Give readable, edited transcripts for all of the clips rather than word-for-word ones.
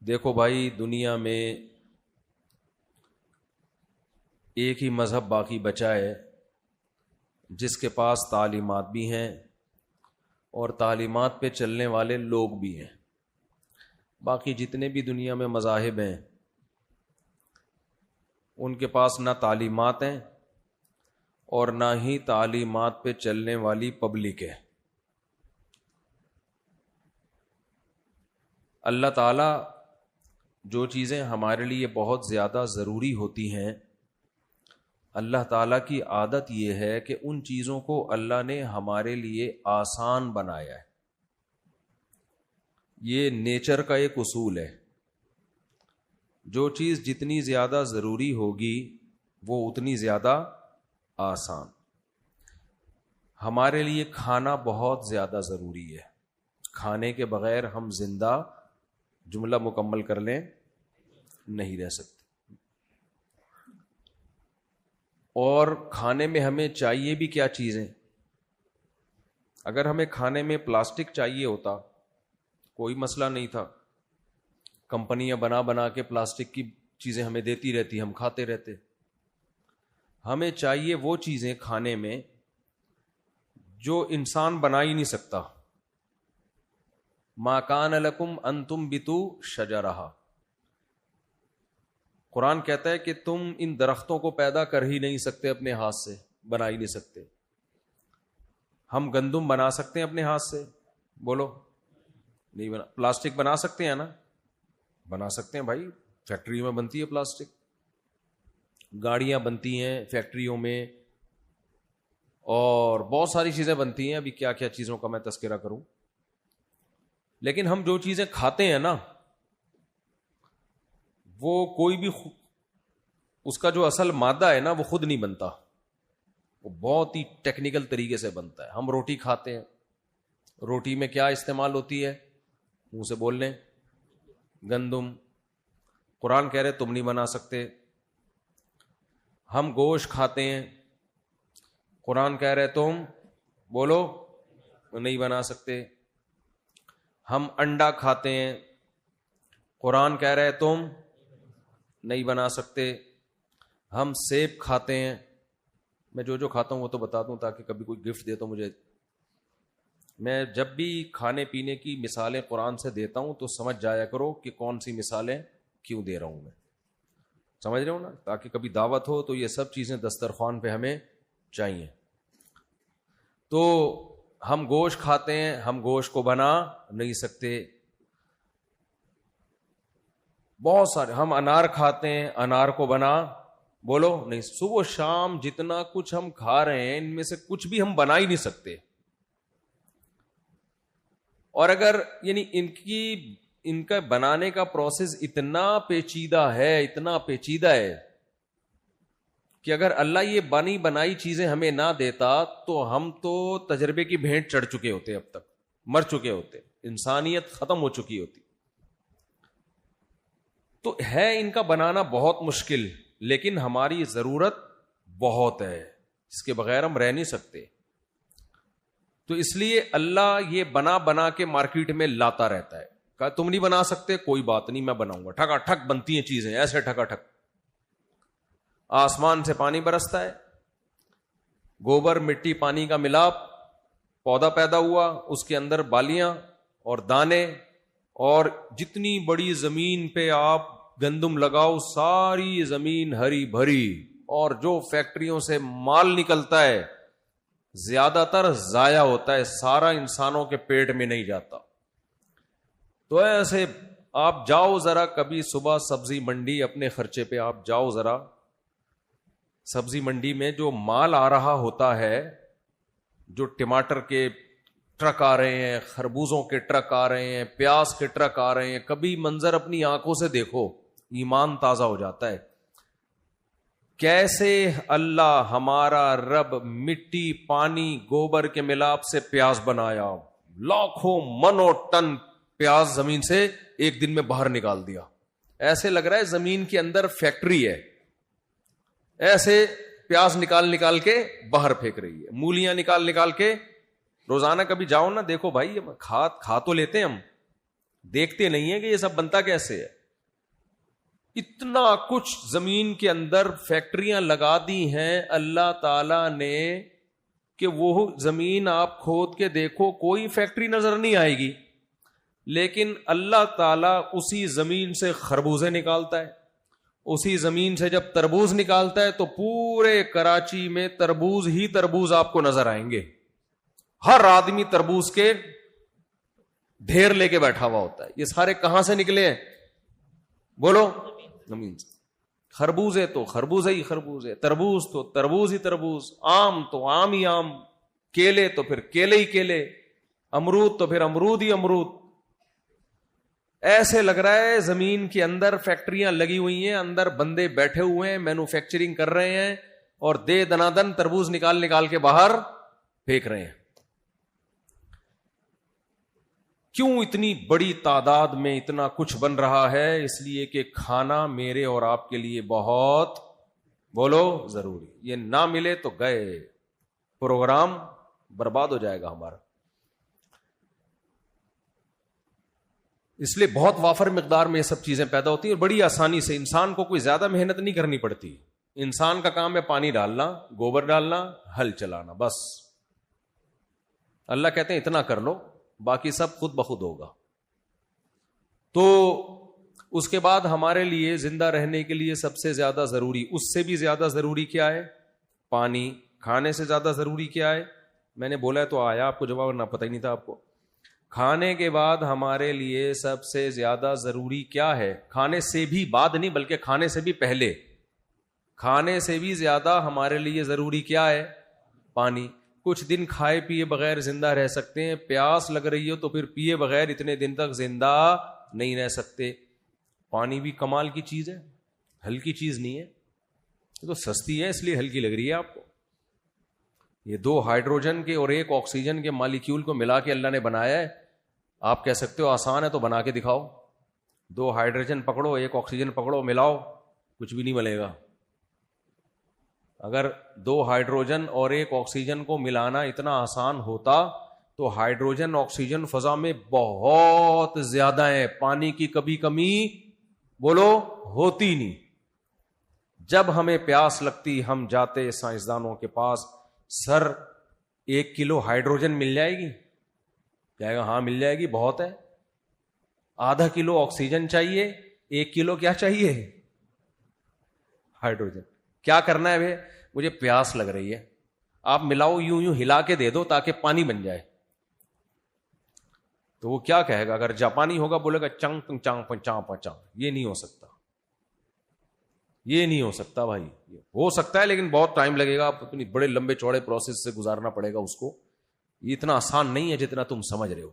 دیکھو بھائی، دنیا میں ایک ہی مذہب باقی بچا ہے جس کے پاس تعلیمات بھی ہیں اور تعلیمات پہ چلنے والے لوگ بھی ہیں۔ باقی جتنے بھی دنیا میں مذاہب ہیں ان کے پاس نہ تعلیمات ہیں اور نہ ہی تعلیمات پہ چلنے والی پبلک ہے۔ اللہ تعالیٰ جو چیزیں ہمارے لیے بہت زیادہ ضروری ہوتی ہیں، اللہ تعالیٰ کی عادت یہ ہے کہ ان چیزوں کو اللہ نے ہمارے لیے آسان بنایا ہے۔ یہ نیچر کا ایک اصول ہے، جو چیز جتنی زیادہ ضروری ہوگی وہ اتنی زیادہ آسان۔ ہمارے لیے کھانا بہت زیادہ ضروری ہے، کھانے کے بغیر ہم زندہ، جملہ مکمل کر لیں، نہیں رہ سکتے۔ اور کھانے میں ہمیں چاہیے بھی کیا چیزیں؟ اگر ہمیں کھانے میں پلاسٹک چاہیے ہوتا کوئی مسئلہ نہیں تھا، کمپنیاں بنا بنا کے پلاسٹک کی چیزیں ہمیں دیتی رہتی، ہم کھاتے رہتے۔ ہمیں چاہیے وہ چیزیں کھانے میں جو انسان بنا ہی نہیں سکتا۔ ما کان لکم ان تنبتوا شجرہا، قرآن کہتا ہے کہ تم ان درختوں کو پیدا کر ہی نہیں سکتے، اپنے ہاتھ سے بنا ہی نہیں سکتے۔ ہم گندم بنا سکتے ہیں اپنے ہاتھ سے؟ بولو، نہیں بنا۔ پلاسٹک بنا سکتے ہیں نا؟ بنا سکتے ہیں بھائی، فیکٹری میں بنتی ہے پلاسٹک، گاڑیاں بنتی ہیں فیکٹریوں میں، اور بہت ساری چیزیں بنتی ہیں۔ ابھی کیا کیا چیزوں کا میں تذکرہ کروں۔ لیکن ہم جو چیزیں کھاتے ہیں نا، وہ کوئی بھی اس کا جو اصل مادہ ہے نا وہ خود نہیں بنتا، وہ بہت ہی ٹیکنیکل طریقے سے بنتا ہے۔ ہم روٹی کھاتے ہیں، روٹی میں کیا استعمال ہوتی ہے؟ منہ سے بول لیں، گندم۔ قرآن کہہ رہے تم نہیں بنا سکتے۔ ہم گوشت کھاتے ہیں، قرآن کہہ رہے تم بولو نہیں بنا سکتے۔ ہم انڈا کھاتے ہیں، قرآن کہہ رہے تم نہیں بنا سکتے۔ ہم سیب کھاتے ہیں، میں جو کھاتا ہوں وہ تو بتا دوں تاکہ کبھی کوئی گفٹ دے تو مجھے۔ میں جب بھی کھانے پینے کی مثالیں قرآن سے دیتا ہوں تو سمجھ جایا کرو کہ کون سی مثالیں کیوں دے رہا ہوں میں، سمجھ رہے ہو نا؟ تاکہ کبھی دعوت ہو تو یہ سب چیزیں دسترخوان پہ ہمیں چاہیے۔ تو ہم گوشت کھاتے ہیں، ہم گوشت کو بنا نہیں سکتے۔ بہت سارے، ہم انار کھاتے ہیں، انار کو بنا بولو نہیں۔ صبح شام جتنا کچھ ہم کھا رہے ہیں ان میں سے کچھ بھی ہم بنا ہی نہیں سکتے۔ اور اگر یعنی ان کا بنانے کا پروسیس اتنا پیچیدہ ہے، اتنا پیچیدہ ہے کہ اگر اللہ یہ بنی بنائی چیزیں ہمیں نہ دیتا تو ہم تو تجربے کی بھینٹ چڑھ چکے ہوتے، اب تک مر چکے ہوتے، انسانیت ختم ہو چکی ہوتی۔ تو ہے ان کا بنانا بہت مشکل، لیکن ہماری ضرورت بہت ہے، اس کے بغیر ہم رہ نہیں سکتے۔ تو اس لیے اللہ یہ بنا بنا کے مارکیٹ میں لاتا رہتا ہے۔ کہا تم نہیں بنا سکتے، کوئی بات نہیں، میں بناؤں گا۔ ٹھکا ٹھک بنتی ہیں چیزیں، ایسے ٹھکا ٹھک۔ آسمان سے پانی برستا ہے، گوبر مٹی پانی کا ملاپ، پودا پیدا ہوا، اس کے اندر بالیاں اور دانے، اور جتنی بڑی زمین پہ آپ گندم لگاؤ ساری زمین ہری بھری، اور جو فیکٹریوں سے مال نکلتا ہے زیادہ تر ضائع ہوتا ہے، سارا انسانوں کے پیٹ میں نہیں جاتا۔ تو ایسے آپ جاؤ ذرا کبھی صبح سبزی منڈی، اپنے خرچے پہ آپ جاؤ ذرا سبزی منڈی میں، جو مال آ رہا ہوتا ہے، جو ٹماٹر کے ٹرک آ رہے ہیں، خربوزوں کے ٹرک آ رہے ہیں، پیاز کے ٹرک آ رہے ہیں، کبھی منظر اپنی آنکھوں سے دیکھو، ایمان تازہ ہو جاتا ہے۔ کیسے اللہ ہمارا رب مٹی پانی گوبر کے ملاپ سے پیاز بنایا، لاکھوں منوں ٹن پیاز زمین سے ایک دن میں باہر نکال دیا۔ ایسے لگ رہا ہے زمین کے اندر فیکٹری ہے، ایسے پیاز نکال کے باہر پھینک رہی ہے، مولیاں نکال کے۔ روزانہ کبھی جاؤ نا، دیکھو بھائی کھا تو لیتے ہیں ہم، دیکھتے نہیں ہیں کہ یہ سب بنتا کیسے ہے. اتنا کچھ زمین کے اندر فیکٹریاں لگا دی ہیں اللہ تعالی نے کہ وہ زمین آپ کھود کے دیکھو کوئی فیکٹری نظر نہیں آئے گی, لیکن اللہ تعالیٰ اسی زمین سے خربوزے نکالتا ہے, اسی زمین سے جب تربوز نکالتا ہے تو پورے کراچی میں تربوز ہی تربوز آپ کو نظر آئیں گے. ہر آدمی تربوز کے ڈھیر لے کے بیٹھا ہوا ہوتا ہے. یہ سارے کہاں سے نکلے ہیں بولو؟ زمین سے. خربوزے تو خربوزے ہی خربوزے, تربوز تو تربوز ہی تربوز, آم تو آم ہی آم, کیلے تو پھر کیلے ہی کیلے, امرود تو پھر امرود ہی امرود. ایسے لگ رہا ہے زمین کے اندر فیکٹریاں لگی ہوئی ہیں, اندر بندے بیٹھے ہوئے ہیں, مینوفیکچرنگ کر رہے ہیں اور دے دنادن تربوز نکال کے باہر پھینک رہے ہیں. کیوں اتنی بڑی تعداد میں اتنا کچھ بن رہا ہے؟ اس لیے کہ کھانا میرے اور آپ کے لیے بہت بولو ضروری. یہ نہ ملے تو گئے, پروگرام برباد ہو جائے گا ہمارا. اس لیے بہت وافر مقدار میں یہ سب چیزیں پیدا ہوتی ہیں اور بڑی آسانی سے. انسان کو کوئی زیادہ محنت نہیں کرنی پڑتی. انسان کا کام ہے پانی ڈالنا, گوبر ڈالنا, ہل چلانا, بس. اللہ کہتے ہیں اتنا کر لو, باقی سب خود بخود ہوگا. تو اس کے بعد ہمارے لیے زندہ رہنے کے لیے سب سے زیادہ ضروری, اس سے بھی زیادہ ضروری کیا ہے؟ پانی. کھانے سے زیادہ ضروری کیا ہے؟ میں نے بولا ہے تو آیا آپ کو جواب, نہ پتہ ہی نہیں تھا آپ کو. کھانے کے بعد ہمارے لیے سب سے زیادہ ضروری کیا ہے؟ کھانے سے بھی بعد نہیں بلکہ کھانے سے بھی پہلے, کھانے سے بھی زیادہ ہمارے لیے ضروری کیا ہے؟ پانی. کچھ دن کھائے پیے بغیر زندہ رہ سکتے ہیں, پیاس لگ رہی ہو تو پھر پیے بغیر اتنے دن تک زندہ نہیں رہ سکتے. پانی بھی کمال کی چیز ہے, ہلکی چیز نہیں ہے. یہ تو سستی ہے اس لیے ہلکی لگ رہی ہے آپ کو. یہ 2 ہائیڈروجن کے اور 1 آکسیجن کے مالیکیول کو ملا کے اللہ نے بنایا ہے. آپ کہہ سکتے ہو آسان ہے تو بنا کے دکھاؤ. 2 ہائیڈروجن پکڑو, 1 آکسیجن پکڑو, ملاؤ, کچھ بھی نہیں ملے گا. اگر 2 ہائیڈروجن اور 1 آکسیجن کو ملانا اتنا آسان ہوتا تو ہائیڈروجن آکسیجن فضا میں بہت زیادہ ہے, پانی کی کبھی کمی بولو ہوتی نہیں. جب ہمیں پیاس لگتی ہم جاتے سائنسدانوں کے پاس, سر 1 کلو ہائیڈروجن مل جائے گی؟ کہے گا ہاں مل جائے گی, بہت ہے. ½ کلو آکسیجن چاہیے, 1 کلو کیا چاہیے؟ ہائیڈروجن. کیا کرنا ہے بھائی؟ مجھے پیاس لگ رہی ہے, آپ ملاؤ, یوں ہلا کے دے دو تاکہ پانی بن جائے. تو وہ کیا کہے گا؟ اگر جاپانی ہوگا بولے گا چنگ پنگ چانگ پنگ چانگ پنگ چانگ. یہ نہیں ہو سکتا, یہ نہیں ہو سکتا بھائی. ہو سکتا ہے لیکن بہت ٹائم لگے گا, آپ اپنی بڑے لمبے چوڑے پروسیس سے گزارنا پڑے گا اس کو. یہ اتنا آسان نہیں ہے جتنا تم سمجھ رہے ہو.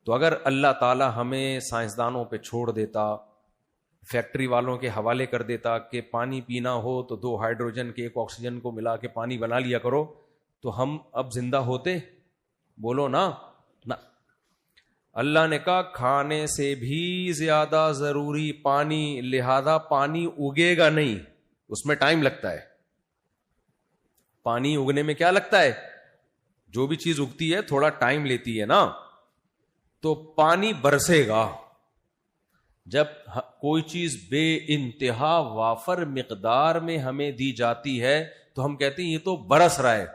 تو اگر اللہ تعالی ہمیں سائنسدانوں پہ چھوڑ دیتا, فیکٹری والوں کے حوالے کر دیتا کہ پانی پینا ہو تو 2 ہائیڈروجن کے 1 آکسیجن کو ملا کے پانی بنا لیا کرو, تو ہم اب زندہ ہوتے؟ بولو نا. اللہ نے کہا کھانے سے بھی زیادہ ضروری پانی, لہذا پانی اگے گا نہیں, اس میں ٹائم لگتا ہے. پانی اگنے میں کیا لگتا ہے؟ جو بھی چیز اگتی ہے تھوڑا ٹائم لیتی ہے نا. تو پانی برسے گا. جب کوئی چیز بے انتہا وافر مقدار میں ہمیں دی جاتی ہے تو ہم کہتے ہیں یہ تو برس رہا ہے.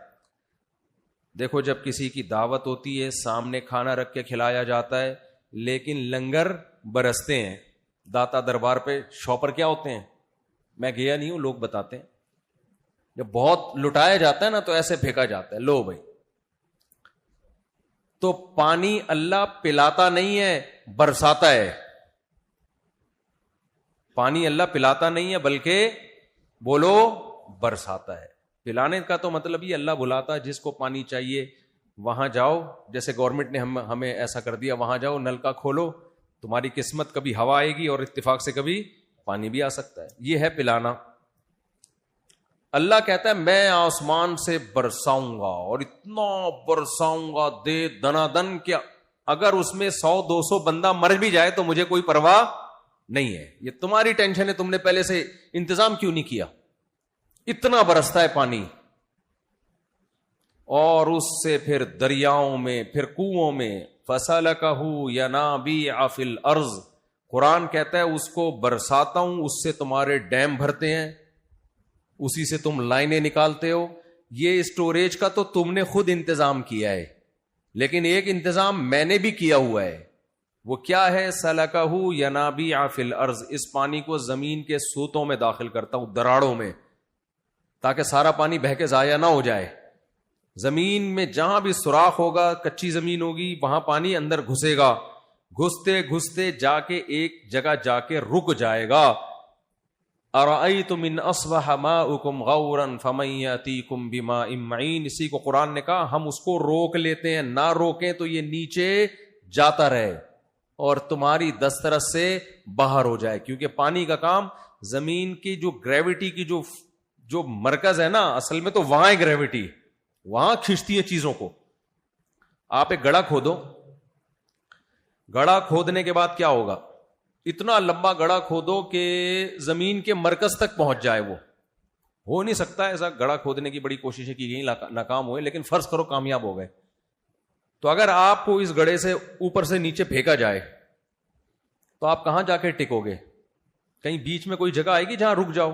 دیکھو جب کسی کی دعوت ہوتی ہے, سامنے کھانا رکھ کے کھلایا جاتا ہے, لیکن لنگر برستے ہیں. داتا دربار پہ شاپر کیا ہوتے ہیں؟ میں گیا نہیں ہوں, لوگ بتاتے ہیں. جب بہت لٹایا جاتا ہے نا تو ایسے پھینکا جاتا ہے, لو بھائی. تو پانی اللہ پلاتا نہیں ہے, برساتا ہے. پانی اللہ پلاتا نہیں ہے بلکہ بولو برساتا ہے. پلانے کا تو مطلب یہ اللہ بلاتا ہے جس کو پانی چاہیے وہاں جاؤ. جیسے گورنمنٹ نے ہمیں ایسا کر دیا, وہاں جاؤ, نل کا کھولو, تمہاری قسمت, کبھی ہوا آئے گی اور اتفاق سے کبھی پانی بھی آ سکتا ہے. یہ ہے پلانا. اللہ کہتا ہے میں آسمان سے برساؤں گا, اور اتنا برساؤں گا دے دنادن کہ اگر اس میں 100-200 بندہ مر بھی جائے تو مجھے کوئی پرواہ نہیں ہے. یہ تمہاری ٹینشن ہے, تم نے پہلے سے انتظام کیوں نہیں کیا. اتنا برستا ہے پانی, اور اس سے پھر دریاؤں میں, پھر کنووں میں, فَسَلَكَهُ يَنَابِيعَ فِي الْأَرْضِ، قرآن کہتا ہے اس کو برساتا ہوں، اس سے تمہارے ڈیم بھرتے ہیں، اسی سے تم لائنیں نکالتے ہو. یہ اسٹوریج کا تو تم نے خود انتظام کیا ہے، لیکن ایک انتظام میں نے بھی کیا ہوا ہے. وہ کیا ہے؟ سَلَكَهُ يَنَابِيعَ فِي الْأَرْضِ، اس پانی کو زمین کے سوتوں میں داخل کرتا ہوں، دراڑوں میں، تاکہ سارا پانی بہہ کے ضائع نہ ہو جائے. زمین میں جہاں بھی سوراخ ہوگا، کچی زمین ہوگی، وہاں پانی اندر گھسے گا، گھستے گھستے جا کے ایک جگہ جا کے رک جائے گا. اَرَأَيْتُمْ إِنْ أَصْبَحَ مَاؤُكُمْ غَوْرًا فَمَنْ يَأْتِيكُمْ بِمَاءٍ مَّعِينٍ. اسی کو قرآن نے کہا ہم اس کو روک لیتے ہیں، نہ روکیں تو یہ نیچے جاتا رہے اور تمہاری دسترس سے باہر ہو جائے. کیونکہ پانی کا کام زمین کی جو گریوٹی کی جو مرکز ہے نا، اصل میں تو وہاں ہے گریوٹی، وہاں کھینچتی ہے چیزوں کو. آپ ایک گڑھا کھودو، گڑھا کھودنے کے بعد کیا ہوگا؟ اتنا لمبا گڑھا کھودو کہ زمین کے مرکز تک پہنچ جائے. وہ ہو نہیں سکتا ایسا، گڑھا کھودنے کی بڑی کوششیں کی گئی، ناکام ہوئے، لیکن فرض کرو کامیاب ہو گئے. تو اگر آپ کو اس گڑھے سے اوپر سے نیچے پھینکا جائے تو آپ کہاں جا کے ٹکو گے؟ کہیں بیچ میں کوئی جگہ آئے گی جہاں رک جاؤ؟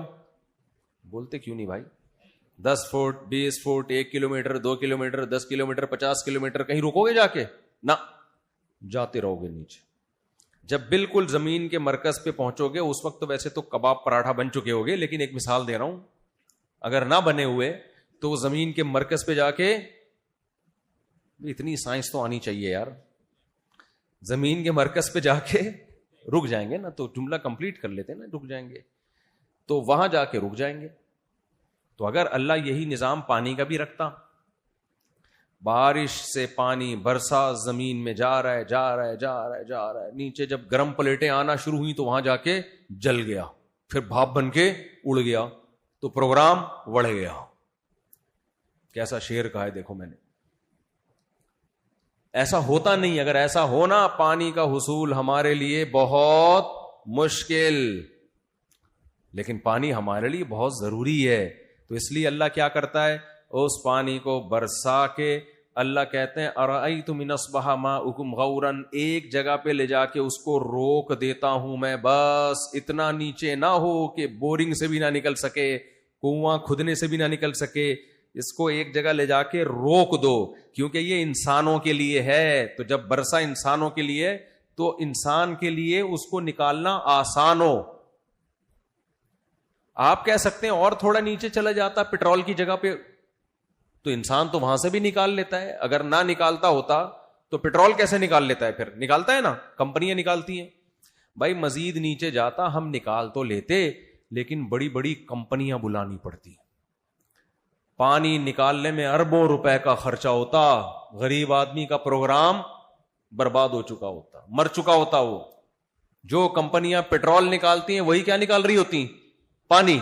بولتے کیوں نہیں بھائی؟ 10 feet 20 feet 1 kilometre 2 kilometre 10 kilometre 50 kilometre کہیں رکو گے جا کے؟ نہ، جاتے رہو گے نیچے. جب بالکل زمین کے مرکز پہ پہنچو گے، اس وقت تو ویسے تو کباب پراٹھا بن چکے ہوگے، لیکن ایک مثال دے رہا ہوں، اگر نہ بنے ہوئے تو زمین کے مرکز پہ جا کے، اتنی سائنس تو آنی چاہیے یار، زمین کے مرکز پہ جا کے رک جائیں گے نا. تو جملہ کمپلیٹ کر لیتے ہیں نا، رک جائیں گے تو وہاں جا کے رک جائیں گے. تو اگر اللہ یہی نظام پانی کا بھی رکھتا، بارش سے پانی برسا زمین میں جا رہا ہے جا رہا ہے جا رہا ہے جا رہا ہے، نیچے جب گرم پلیٹیں آنا شروع ہوئی تو وہاں جا کے جل گیا، پھر بھاپ بن کے اڑ گیا، تو پروگرام بڑھ گیا. کیسا شعر کہا ہے دیکھو میں نے. ایسا ہوتا نہیں. اگر ایسا ہونا، پانی کا حصول ہمارے لیے بہت مشکل، لیکن پانی ہمارے لیے بہت ضروری ہے. تو اس لیے اللہ کیا کرتا ہے؟ اس پانی کو برسا کے اللہ کہتے ہیں اَرَأَيْتُمْ إِنْ أَصْبَحَ مَاؤُكُمْ غَوْرًا، ایک جگہ پہ لے جا کے اس کو روک دیتا ہوں میں، بس اتنا نیچے نہ ہو کہ بورنگ سے بھی نہ نکل سکے، کنواں کھدنے سے بھی نہ نکل سکے. اس کو ایک جگہ لے جا کے روک دو، کیونکہ یہ انسانوں کے لیے ہے. تو جب برسا انسانوں کے لیے، تو انسان کے لیے اس کو نکالنا آسان ہو. آپ کہہ سکتے ہیں اور تھوڑا نیچے چلا جاتا پٹرول کی جگہ پہ، تو انسان تو وہاں سے بھی نکال لیتا ہے. اگر نہ نکالتا ہوتا تو پٹرول کیسے نکال لیتا ہے؟ پھر نکالتا ہے نا، کمپنیاں نکالتی ہیں. بھائی مزید نیچے جاتا ہم نکال تو لیتے، لیکن بڑی بڑی کمپنیاں بلانی پڑتی. پانی نکالنے میں اربوں روپے کا خرچہ ہوتا، غریب آدمی کا پروگرام برباد ہو چکا ہوتا، مر چکا ہوتا. وہ جو کمپنیاں پٹرول نکالتی ہیں وہی کیا نکال رہی ہوتی؟ پانی.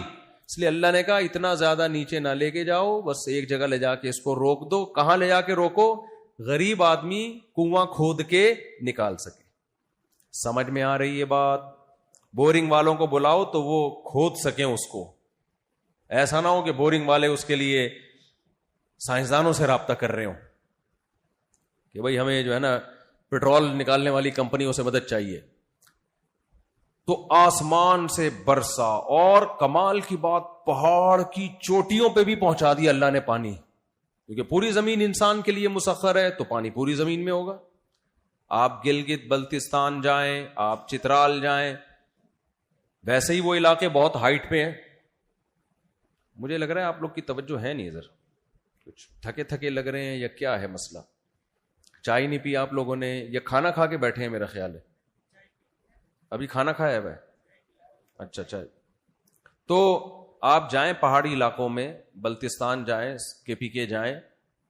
اس لیے اللہ نے کہا اتنا زیادہ نیچے نہ لے کے جاؤ، بس ایک جگہ لے جا کے اس کو روک دو. کہاں لے جا کے روکو؟ غریب آدمی کنواں کھود کے نکال سکے. سمجھ میں آ رہی ہے بات؟ بورنگ والوں کو بلاؤ تو وہ کھود سکیں اس کو. ایسا نہ ہو کہ بورنگ والے اس کے لیے سائنسدانوں سے رابطہ کر رہے ہوں کہ بھئی ہمیں جو ہے نا پٹرول نکالنے والی کمپنیوں سے مدد چاہیے. تو آسمان سے برسا، اور کمال کی بات پہاڑ کی چوٹیوں پہ بھی پہنچا دیا اللہ نے پانی، کیونکہ پوری زمین انسان کے لیے مسخر ہے، تو پانی پوری زمین میں ہوگا. آپ گلگت بلتستان جائیں، آپ چترال جائیں، ویسے ہی وہ علاقے بہت ہائٹ پہ ہیں. مجھے لگ رہا ہے آپ لوگ کی توجہ ہے نہیں ادھر، کچھ تھکے تھکے لگ رہے ہیں یا کیا ہے مسئلہ؟ چائے نہیں پی آپ لوگوں نے یا کھانا کھا کے بیٹھے ہیں؟ میرا خیال ہے ابھی کھانا کھایا ہے بھائی. اچھا اچھا. تو آپ جائیں پہاڑی علاقوں میں، بلتستان جائیں، KPK جائیں،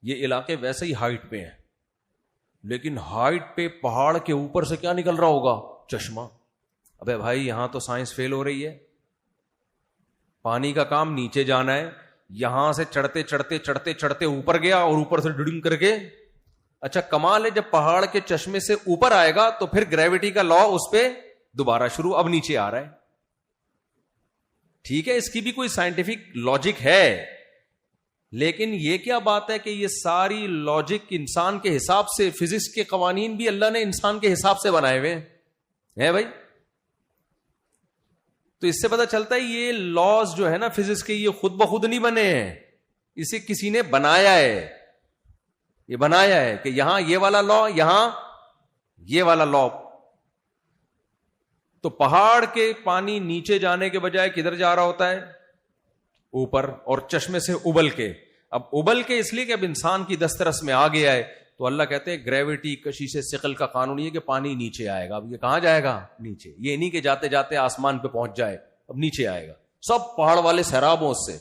یہ علاقے ویسے ہی ہائٹ پہ ہیں، لیکن ہائٹ پہ پہاڑ کے اوپر سے کیا نکل رہا ہوگا؟ چشمہ. ابے بھائی یہاں تو سائنس فیل ہو رہی ہے. پانی کا کام نیچے جانا ہے، یہاں سے چڑھتے چڑھتے چڑھتے چڑھتے اوپر گیا اور اوپر سے ڈڈنگ کر کے. اچھا کمال ہے، جب پہاڑ کے چشمے سے اوپر آئے گا تو پھر گریوٹی کا لا اس پہ دوبارہ شروع، اب نیچے آ رہا ہے. ٹھیک ہے، اس کی بھی کوئی سائنٹیفک لاجک ہے، لیکن یہ کیا بات ہے کہ یہ ساری لاجک انسان کے حساب سے، فزکس کے قوانین بھی اللہ نے انسان کے حساب سے بنائے ہوئے ہیں بھائی. تو اس سے پتہ چلتا ہے یہ لاز جو ہے نا فزکس کے، یہ خود بخود نہیں بنے ہیں، اسے کسی نے بنایا ہے. یہ بنایا ہے کہ یہاں یہ والا لا، یہاں یہ والا لا. تو پہاڑ کے پانی نیچے جانے کے بجائے کدھر جا رہا ہوتا ہے؟ اوپر، اور چشمے سے ابل کے. اب ابل کے اس لیے کہ اب انسان کی دسترس میں آ گیا ہے، تو اللہ کہتے ہیں گریوٹی، کشش ثقل کا قانون یہ کہ پانی نیچے آئے گا. اب یہ کہاں جائے گا؟ نیچے. یہ نہیں کہ جاتے جاتے آسمان پہ پہنچ جائے، اب نیچے آئے گا. سب پہاڑ والے سیراب ہوں اس سے.